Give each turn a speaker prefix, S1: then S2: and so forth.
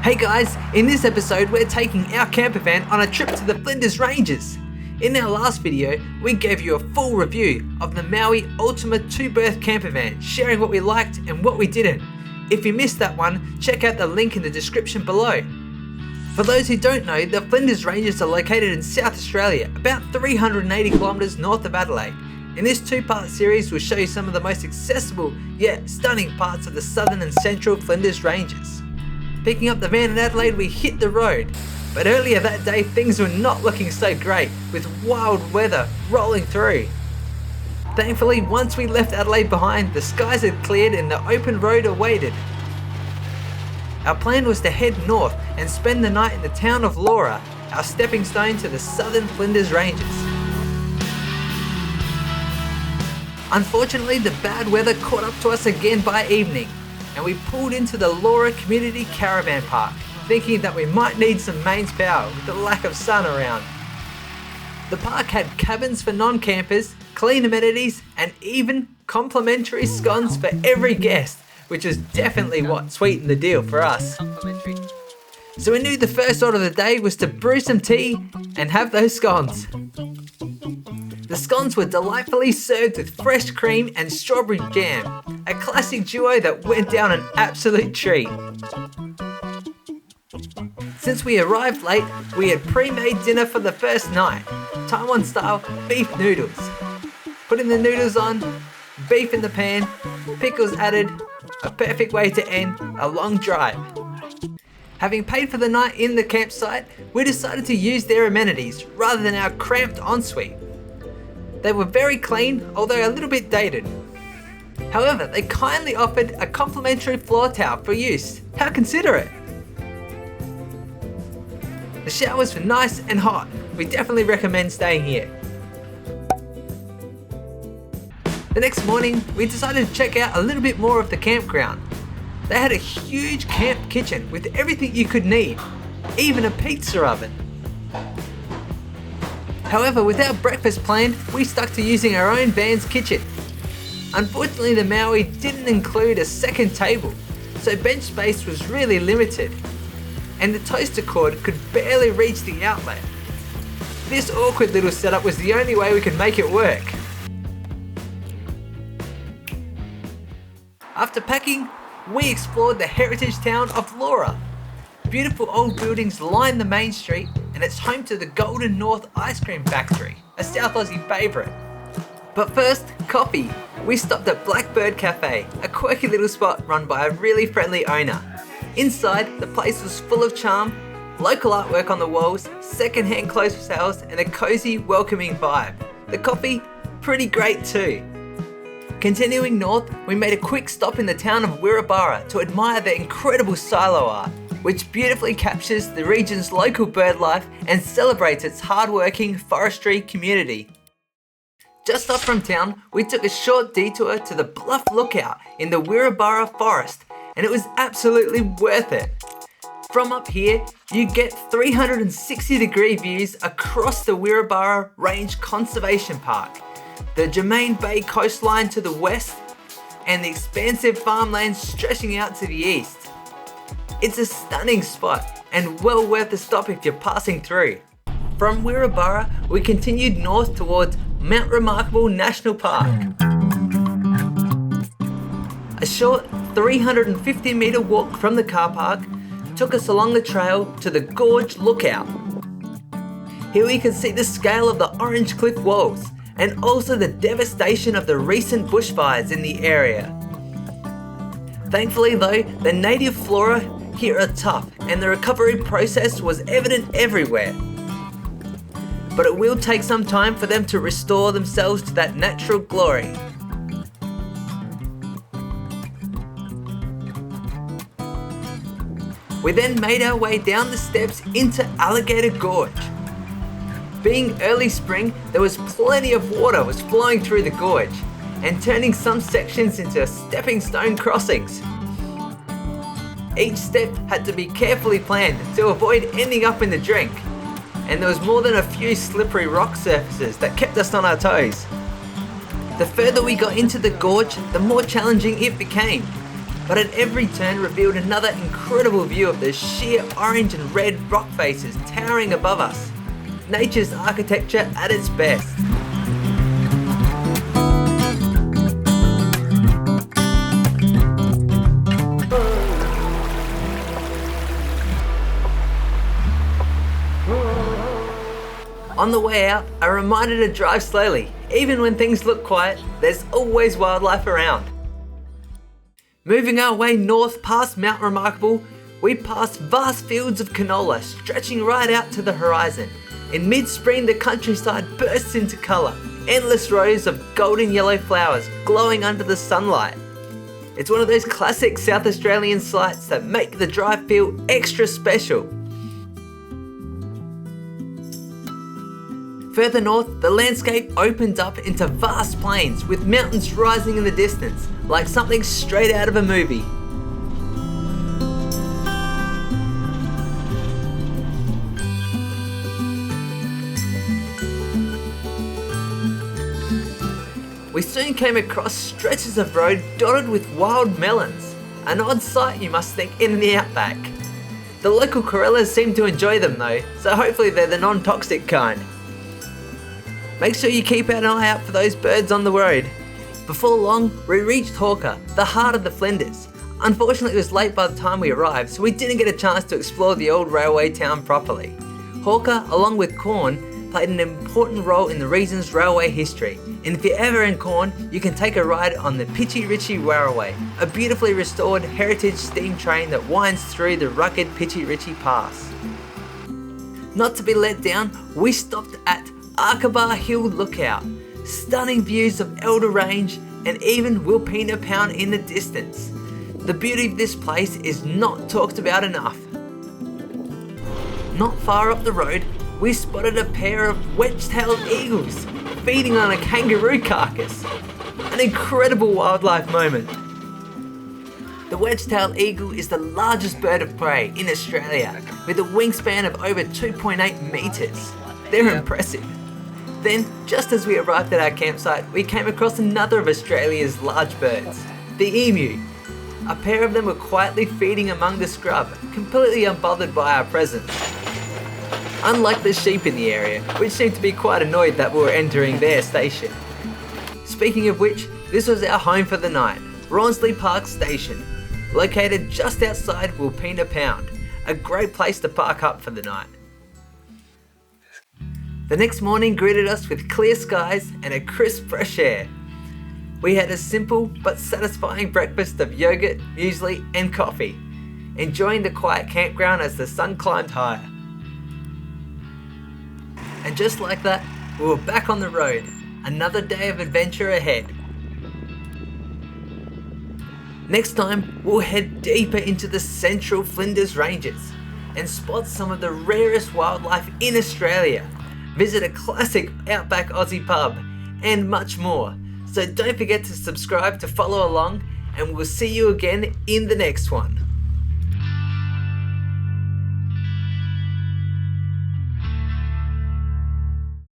S1: Hey guys, in this episode we're taking our campervan on a trip to the Flinders Ranges. In our last video, we gave you a full review of the Maui Ultima 2-berth campervan, sharing what we liked and what we didn't. If you missed that one, check out the link in the description below. For those who don't know, the Flinders Ranges are located in South Australia, about 380 kilometres north of Adelaide. In this two-part series, we'll show you some of the most accessible yet stunning parts of the southern and central Flinders Ranges. Picking up the van in Adelaide, we hit the road. But earlier that day, things were not looking so great, with wild weather rolling through. Thankfully, once we left Adelaide behind, the skies had cleared and the open road awaited. Our plan was to head north and spend the night in the town of Laura, our stepping stone to the southern Flinders Ranges. Unfortunately, the bad weather caught up to us again by evening, and we pulled into the Laura Community Caravan Park, thinking that we might need some mains power with the lack of sun around. The park had cabins for non-campers, clean amenities, and even complimentary scones for every guest, which is definitely what sweetened the deal for us. So we knew the first order of the day was to brew some tea and have those scones. The scones were delightfully served with fresh cream and strawberry jam, a classic duo that went down an absolute treat. Since we arrived late, we had pre-made dinner for the first night, Taiwan style beef noodles. Putting the noodles on, beef in the pan, pickles added, a perfect way to end a long drive. Having paid for the night in the campsite, we decided to use their amenities rather than our cramped ensuite. They were very clean, although a little bit dated. However, they kindly offered a complimentary floor towel for use. How considerate! The showers were nice and hot. We definitely recommend staying here. The next morning, we decided to check out a little bit more of the campground. They had a huge camp kitchen with everything you could need, even a pizza oven. However, with our breakfast planned, we stuck to using our own van's kitchen. Unfortunately, the Maui didn't include a second table, so bench space was really limited, and the toaster cord could barely reach the outlet. This awkward little setup was the only way we could make it work. After packing, we explored the heritage town of Laura. Beautiful old buildings line the main street, and it's home to the Golden North Ice Cream Factory, a South Aussie favourite. But first, coffee. We stopped at Blackbird Café, a quirky little spot run by a really friendly owner. Inside, the place was full of charm, local artwork on the walls, second-hand clothes for sales, and a cozy, welcoming vibe. The coffee, pretty great too. Continuing north, we made a quick stop in the town of Wirrabara to admire the incredible silo art, which beautifully captures the region's local bird life and celebrates its hard-working forestry community. Just up from town, we took a short detour to the Bluff lookout in the Wirrabara forest, and it was absolutely worth it. From up here, you get 360-degree views across the Wirrabara Range Conservation Park, the Germain Bay coastline to the west, and the expansive farmlands stretching out to the east. It's a stunning spot and well worth a stop if you're passing through. From Wirrabara, we continued north towards Mount Remarkable National Park. A short 350-metre walk from the car park took us along the trail to the Gorge Lookout. Here we could see the scale of the orange cliff walls and also the devastation of the recent bushfires in the area. Thankfully though, the native flora here are tough and the recovery process was evident everywhere. But it will take some time for them to restore themselves to that natural glory. We then made our way down the steps into Alligator Gorge. Being early spring, there was plenty of water was flowing through the gorge and turning some sections into stepping stone crossings. Each step had to be carefully planned to avoid ending up in the drink, and there was more than a few slippery rock surfaces that kept us on our toes. The further we got into the gorge, the more challenging it became. but at every turn revealed another incredible view of the sheer orange and red rock faces towering above us. Nature's architecture at its best. On the way out, a reminder to drive slowly. Even when things look quiet, there's always wildlife around. Moving our way north past Mount Remarkable, we passed vast fields of canola stretching right out to the horizon. In mid-spring, the countryside bursts into colour, endless rows of golden yellow flowers glowing under the sunlight. It's one of those classic South Australian sights that make the drive feel extra special. Further north, the landscape opened up into vast plains with mountains rising in the distance, like something straight out of a movie. We soon came across stretches of road dotted with wild melons, an odd sight you must think in the outback. The local corellas seem to enjoy them though, so hopefully they're the non-toxic kind. Make sure you keep an eye out for those birds on the road. Before long, we reached Hawker, the heart of the Flinders. Unfortunately, it was late by the time we arrived, so we didn't get a chance to explore the old railway town properly. Hawker, along with Corn, played an important role in the region's railway history, and if you're ever in Corn, you can take a ride on the Pitchy Ritchie Railway, a beautifully restored heritage steam train that winds through the rugged Pitchy Ritchie Pass. Not to be let down, we stopped at Aqaba Hill Lookout, stunning views of Elder Range and even Wilpena Pound in the distance. The beauty of this place is not talked about enough. Not far up the road, we spotted a pair of wedge-tailed eagles feeding on a kangaroo carcass. An incredible wildlife moment. The wedge-tailed eagle is the largest bird of prey in Australia, with a wingspan of over 2.8 metres. They're impressive. Then, just as we arrived at our campsite, we came across another of Australia's large birds, the emu. A pair of them were quietly feeding among the scrub, completely unbothered by our presence. Unlike the sheep in the area, which seemed to be quite annoyed that we were entering their station. Speaking of which, this was our home for the night, Rawnsley Park Station, located just outside Wilpena Pound, a great place to park up for the night. The next morning greeted us with clear skies and a crisp fresh air. We had a simple but satisfying breakfast of yogurt, muesli and coffee, enjoying the quiet campground as the sun climbed higher. And just like that, we were back on the road, another day of adventure ahead. Next time, we'll head deeper into the central Flinders Ranges and spot some of the rarest wildlife in Australia, visit a classic outback Aussie pub, and much more. So don't forget to subscribe to follow along, and we'll see you again in the next one.